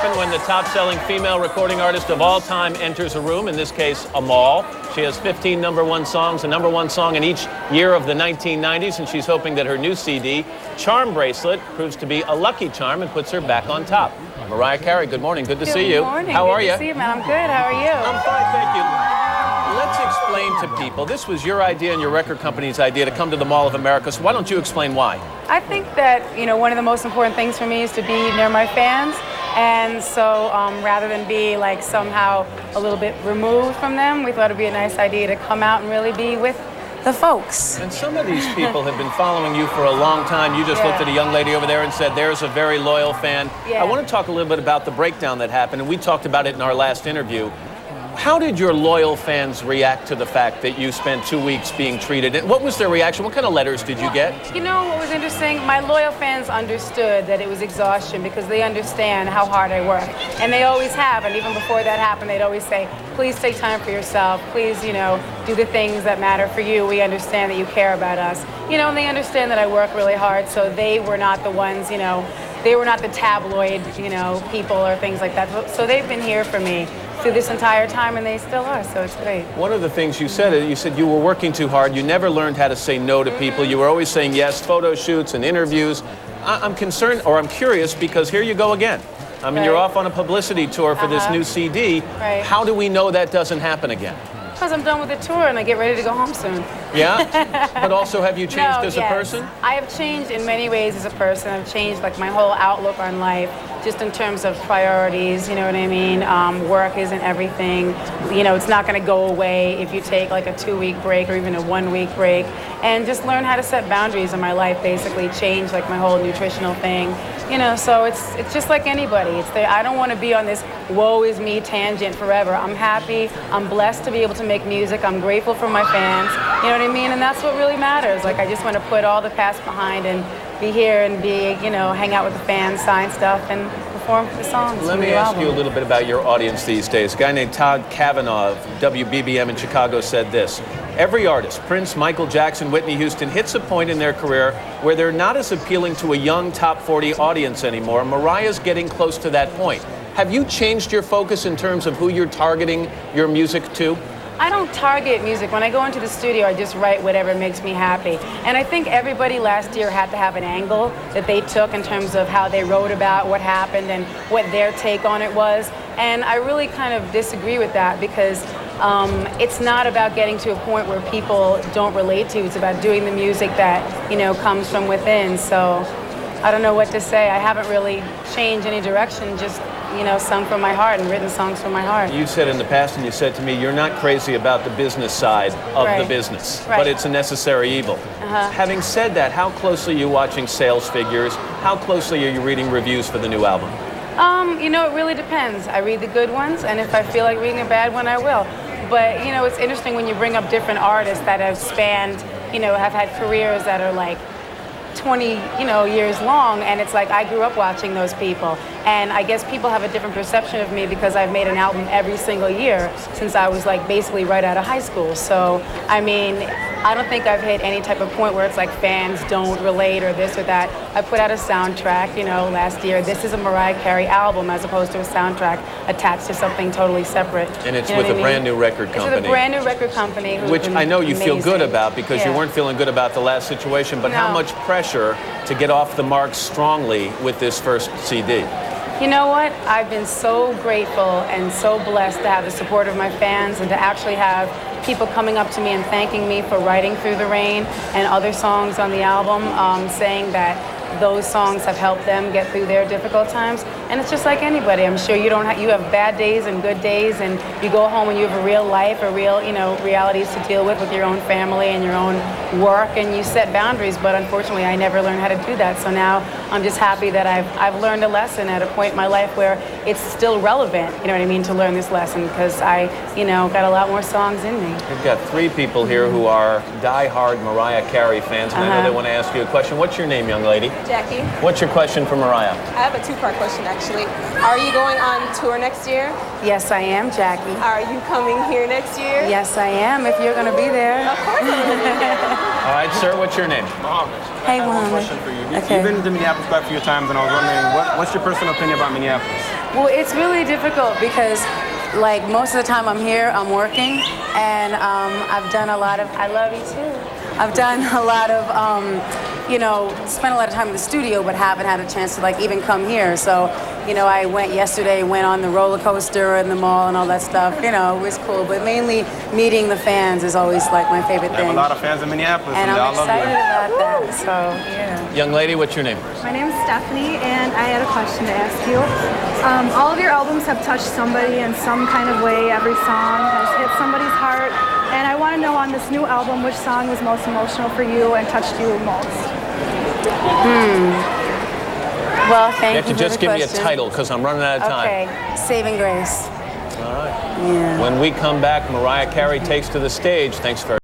happen when the top-selling female recording artist of all time enters a room, in this case, a mall. She has 15 #1 songs, a #1 song in each year of the 1990s, and she's hoping that her new CD, Charm Bracelet, proves to be a lucky charm and puts her back on top. Mariah Carey, good morning. Good to see you. Good morning. How are you? Good to see you, man. I'm good. How are you? I'm fine, thank you. Let's explain to people. This was your idea and your record company's idea to come to the Mall of America, so why don't you explain why? I think that, one of the most important things for me is to be near my fans. And so rather than be like somehow a little bit removed from them, we thought it'd be a nice idea to come out and really be with the folks. And some of these people have been following you for a long time. You just looked at a young lady over there and said, there's a very loyal fan. Yeah. I want to talk a little bit about the breakdown that happened, and we talked about it in our last interview. How did your loyal fans react to the fact that you spent 2 weeks being treated? And what was their reaction? What kind of letters did you get? You know what was interesting? My loyal fans understood that it was exhaustion because they understand how hard I work. And they always have. And even before that happened, they'd always say, please take time for yourself. Please, do the things that matter for you. We understand that you care about us. And they understand that I work really hard. So they were not the ones, they were not the tabloid, people or things like that. So they've been here for me through this entire time, and they still are, so it's great. One of the things you said you were working too hard. You never learned how to say no to people. You were always saying yes, photo shoots and interviews. I'm concerned, or I'm curious, because here you go again. I mean, you're off on a publicity tour for this new CD. Right. How do we know that doesn't happen again? Because I'm done with the tour and I get ready to go home soon. Yeah? But also, have you changed as a person? I have changed in many ways as a person. I've changed like my whole outlook on life, just in terms of priorities, you know what I mean? Work isn't everything. It's not going to go away if you take like a 2-week break or even a 1-week break. And just learn how to set boundaries in my life, basically change like my whole nutritional thing. So it's just like anybody. I don't want to be on this woe is me tangent forever. I'm happy. I'm blessed to be able to make music. I'm grateful for my fans. You know what I mean? And that's what really matters. Like, I just want to put all the past behind and be here and hang out with the fans, sign stuff, and perform the songs. Let me ask you a little bit about your audience these days. A guy named Todd Kavanaugh of WBBM in Chicago said this: every artist, Prince, Michael Jackson, Whitney Houston, hits a point in their career where they're not as appealing to a young top 40 audience anymore. Mariah's getting close to that point. Have you changed your focus in terms of who you're targeting your music to? I don't target music. When I go into the studio, I just write whatever makes me happy. And I think everybody last year had to have an angle that they took in terms of how they wrote about what happened and what their take on it was. And I really kind of disagree with that because it's not about getting to a point where people don't relate to. It's about doing the music that, comes from within. So I don't know what to say. I haven't really changed any direction, just sung from my heart and written songs from my heart. You said in the past, and you said to me, you're not crazy about the business side of the business, but it's a necessary evil. Having said that, how closely are you watching sales figures? How closely are you reading reviews for the new album? It really depends. I read the good ones, and if I feel like reading a bad one, I will. But, it's interesting when you bring up different artists that have spanned, have had careers that are like 20 years long, and it's like I grew up watching those people, and I guess people have a different perception of me because I've made an album every single year since I was like basically right out of high school. So I mean, I don't think I've hit any type of point where it's like fans don't relate or this or that. I put out a soundtrack, last year. This is a Mariah Carey album as opposed to a soundtrack attached to something totally separate. And it's with a brand new record company. It's with a brand new record company. Which I know you feel good about because you weren't feeling good about the last situation, but how much pressure to get off the mark strongly with this first CD? You know what? I've been so grateful and so blessed to have the support of my fans and to actually have people coming up to me and thanking me for writing Through the Rain and other songs on the album, saying that those songs have helped them get through their difficult times. And it's just like anybody. I'm sure you have bad days and good days, and you go home and you have a real life or real, realities to deal with your own family and your own work, and you set boundaries. But unfortunately, I never learned how to do that. So now I'm just happy that I've learned a lesson at a point in my life where it's still relevant, to learn this lesson, because I, got a lot more songs in me. We've got 3 people here who are die-hard Mariah Carey fans, and I know they want to ask you a question. What's your name, young lady? Jackie. What's your question for Mariah? I have a 2-part question, actually. Are you going on tour next year? Yes, I am, Jackie. Are you coming here next year? Yes, I am, if you're going to be there. Of course I'm going to be there. All right, sir, what's your name? Mohammed. Hey, I have one Mohammed. question for you. Okay. You've been to Minneapolis quite a few times, and I was wondering, what's your personal opinion about Minneapolis? Well, it's really difficult because, like, most of the time I'm here, I'm working, and I've done a lot of, I love you too. I've done a lot of, you know, spent a lot of time in the studio, but haven't had a chance to, like, even come here. So, you know, I went yesterday, went on the roller coaster in the mall and all that stuff. You know, it was cool. But mainly meeting the fans is always, like, my favorite thing. I have a lot of fans in Minneapolis, and they I'm all love you. excited about that, so, yeah. Young lady, what's your name? My name is Stephanie, and I had a question to ask you. All of your albums have touched somebody in some kind of way. Every song has hit somebody's heart. And I want to know on this new album, which song was most emotional for you and touched you most? Well, thank you. You have to for just the give me a question. title because I'm running out of time. Okay, Saving Grace. All right. Yeah. When we come back, Mariah Carey takes to the stage. Thanks very